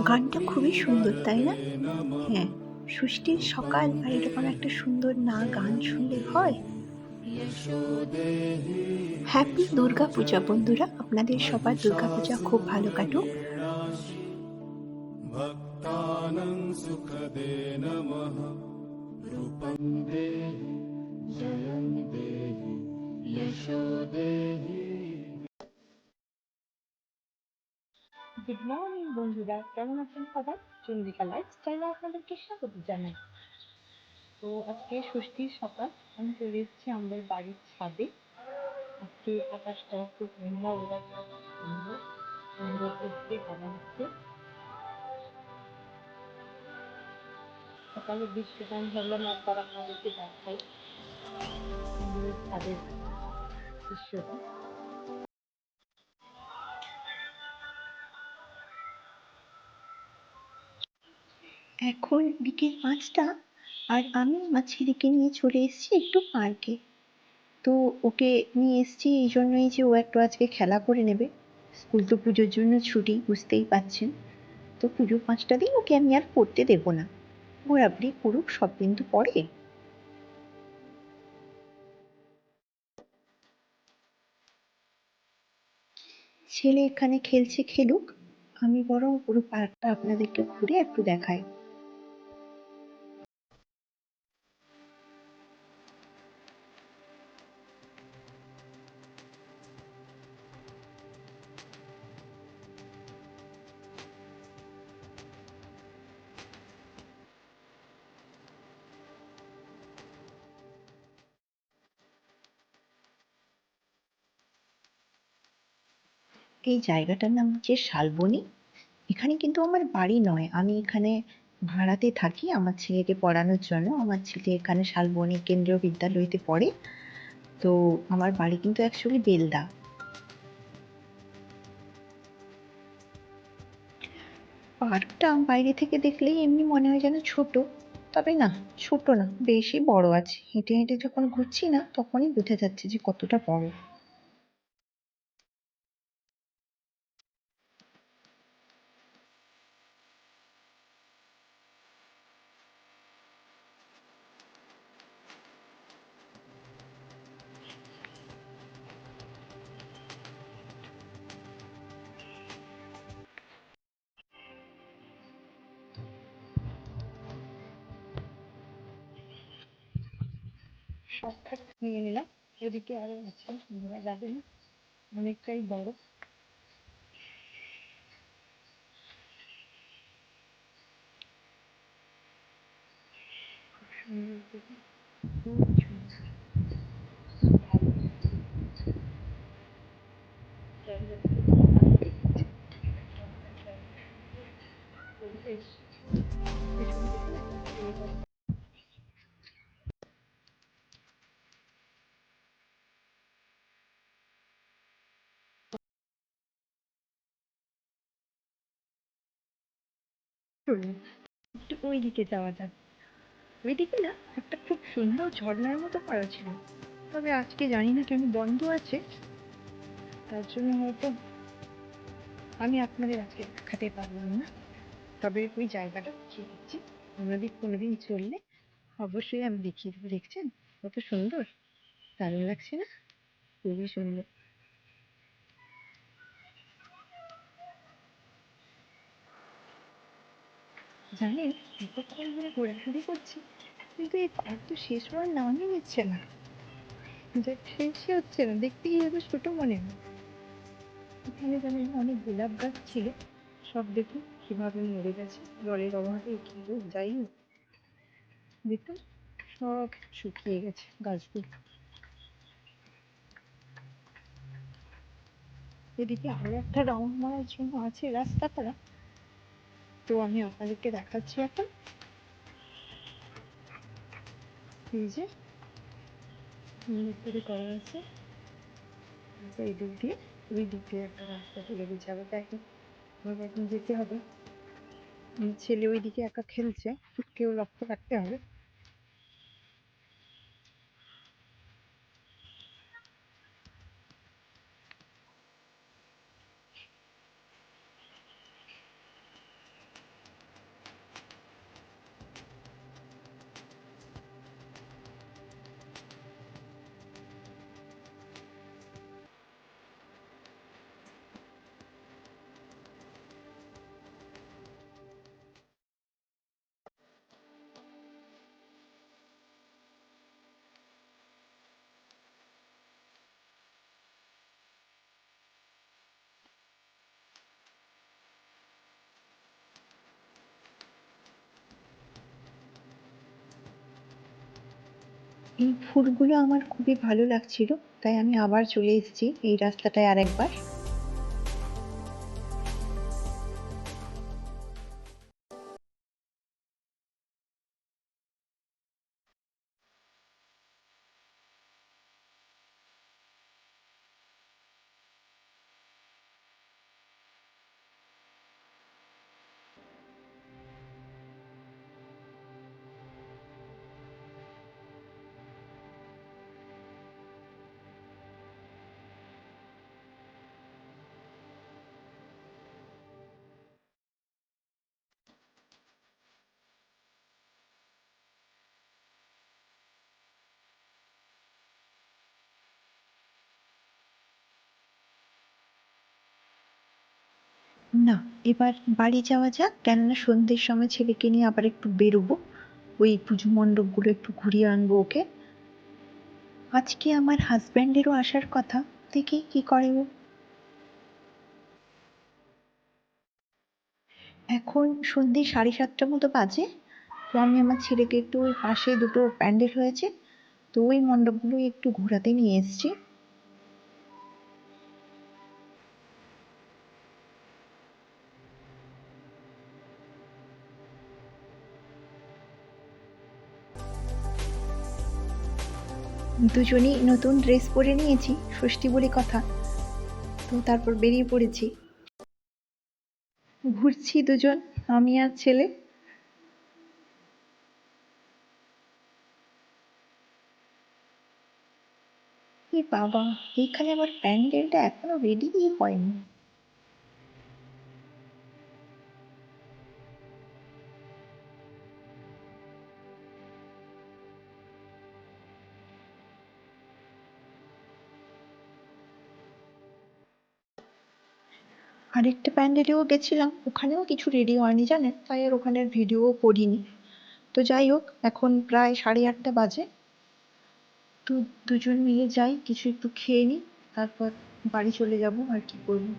গানটা খুবই সুন্দর, তাই না? হ্যাঁ, ষষ্ঠীর সকাল আর এরকম একটা সুন্দর না গান শুনলে হয়? হ্যাপি দুর্গা পূজা বন্ধুরা, আপনাদের সবার দুর্গা পূজা খুব ভালো কাটুক। भक्तानां सुखदे नमः रूपं देहि जयं देहि यशो देहि। গুড মর্নিং বন্ধুরা, কেমন আছেন সবাই? চন্দ্রিকা লাইফস্টাইলে আপনাদেরকে স্বাগত জানাই। তো আজকে ষষ্ঠীর সকাল, আমি চলে এসেছি আমাদের বাড়ির ছাদে। আজকে আকাশটা খুব সুন্দর সুন্দর সুন্দর করতে হাওয়া হচ্ছে। সকালের দৃশ্যটা আমি ভাবলাম একবার আপনাদেরকে দেখাই, আমাদের ছাদের দৃশ্যটা। এখন বিকেল 5টা, আর আমি আমার ছেলেকে নিয়ে চলে এসেছি একটু পার্কে। তো ওকে নিয়ে এসেছি এই জন্যই যে ও একটু আজকে খেলা করে নেবে। স্কুল তো পুজোর জন্য ছুটি, বুঝতেই পারছেন। তো পুজো 5টা দিন ওকে আমি আর পড়তে দেবো না, ঘোরাঘুরি করুক, সব দিন তো পড়ে। ছেলে এখানে খেলছে, খেলুক, আমি বরং পুরো পার্কটা আপনাদেরকে ঘুরে একটু দেখাই। এই জায়গাটার নাম হচ্ছে শালবনী। এখানে কিন্তু আমার বাড়ি নয়, আমি এখানে ভাড়াতে থাকি আমার ছেলেকে পড়ানোর জন্য। আমার ছেলে এখানে শালবনী কেন্দ্রীয় বিদ্যালয়তে পড়ে। তো আমার বাড়ি কিন্তু অ্যাকচুয়ালি বেলদা। পার্কটা বাইরে থেকে দেখলেই এমনি মনে হয় যেন ছোট, তবে না, ছোট না, বেশি বড় আছে। হেঁটে হেঁটে যখন ঘুরছি না, তখনই বোঝা যাচ্ছে যে কতটা বড়। শর্টকাট নিয়ে নিলাম। এদিকে আরো আছে, ঘোরা যাবে না, অনেকটাই বড়। সুন্দর খুব সুন্দর, ভালো জায়গাটা, পরিবেশ। পেছন দিকে না একটা লেক আছে। চলুন একটু ওই দিকে যাওয়া যাক। ওইদিকে না একটা খুব সুন্দর ঝর্ণার মতো করা ছিল, তবে আজকে জানি না কেন বন্ধ আছে। তার জন্য হয়তো আমি আপনাদের আজকে দেখাতে পারলাম না। তবে ওই জায়গাটা দেখিয়ে দিচ্ছি, আপনাদের কোনোদিন চললে অবশ্যই আমি দেখিয়ে দেবো। দেখছেন কত সুন্দর, দারুণ লাগছে না? খুবই সুন্দর। জানেন, এতক্ষণ ধরে ঘোরাঘুরি করছি, কিন্তু এই পার্ক তো শেষ হওয়ার নামই নিচ্ছে না। শেষই হচ্ছে না, দেখতেই এত ছোট মনে হয়। এখানে যেমন অনেক গোলাপ গাছ ছিল, সব দেখুন কিভাবে মরে গেছে জলের অভাবে। কি হোক যাই হোক, দেখুন সব শুকিয়ে গেছে গাছগুলো। এদিকে আরো একটা রাউন্ড মারার জন্য আছে রাস্তা করা, তো আমি আপনাদেরকে দেখাচ্ছি এখন। এই যে তৈরি করা আছে, এই দিক দিয়ে ওই দিক দিয়ে একটা রাস্তা চলে গেছে। আবার দেখেন আমাকে এখন যেতে হবে, ছেলে ওই দিকে একা খেলছে, কেউ লক্ষ্য রাখতে হবে। এই ফুলগুলো আমার খুবই ভালো লাগছিল, তাই আমি আবার চলে এসেছি এই রাস্তাটায় আরেকবার। না, এবার বাড়ি যাওয়া যাক, কেননা সন্ধ্যের সময় ছেলেকে নিয়ে আবার একটু বেরোবো, ওই পুজো মণ্ডপগুলো একটু ঘুরিয়ে আনবো ওকে। আজকে আমার হাজব্যান্ডেরও আসার কথা, দেখি কি করে ও। এখন সন্ধ্যে 7:30 মতো বাজে। তো আমি আমার ছেলেকে একটু ওই পাশে দুটো প্যান্ডেল হয়েছে, তো ওই মণ্ডপগুলো একটু ঘোরাতে নিয়ে এসেছি। দুজনেই নতুন ড্রেস পরে নিয়েছি, ষষ্ঠী বলে কথা। তো তারপর বেরিয়ে পড়েছি, ঘুরছি দুজন, আমি আর ছেলে। এ বাবা, এইখানে আবার প্যান্ডেলটা এখনো রেডি হয়নি। আরেকটা প্যান্ডেলেও গেছিলাম, ওখানেও কিছু রেডি হয়নি জানেন, তাই আর ওখানের ভিডিও করিনি। তো যাই হোক, এখন প্রায় 8:30 বাজে। তো দুজন মিলে যাই, কিছু একটু খেয়ে নিই, তারপর বাড়ি চলে যাব, আর কি করবো।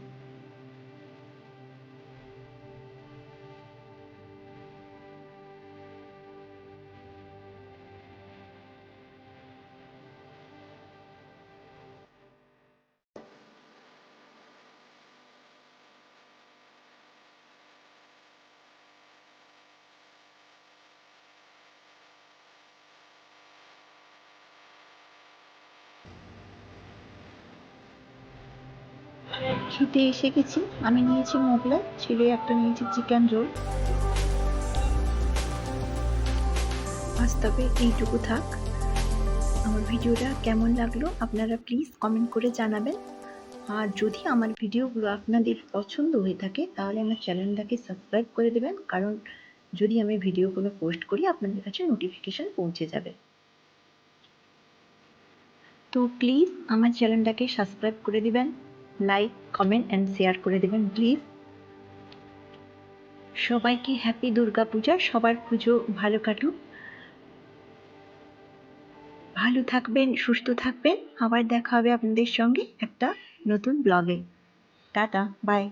খেতে এসে গেছি, আমি নিয়েছি মোগলাই, ছেলে একটা নিয়েছি চিকেন রোল। আজ তবে এইটুকু থাক। আমার ভিডিওটা কেমন লাগলো আপনারা প্লিজ কমেন্ট করে জানাবেন। আর যদি আমার ভিডিওগুলো আপনাদের পছন্দ হয়ে থাকে তাহলে আমার চ্যানেলটাকে সাবস্ক্রাইব করে দেবেন, কারণ যদি আমি ভিডিওগুলো পোস্ট করি আপনাদের কাছে নোটিফিকেশান পৌঁছে যাবে। তো প্লিজ আমার চ্যানেলটাকে সাবস্ক্রাইব করে দিবেন, লাইক কমেন্ট অ্যান্ড শেয়ার করে দেবেন প্লিজ। সবাইকে হ্যাপি দুর্গা পূজা, সবার পুজো ভালো কাটুক, ভালো থাকবেন, সুস্থ থাকবেন। আবার দেখা হবে আপনাদের সঙ্গে একটা নতুন ব্লগে। Tata, by.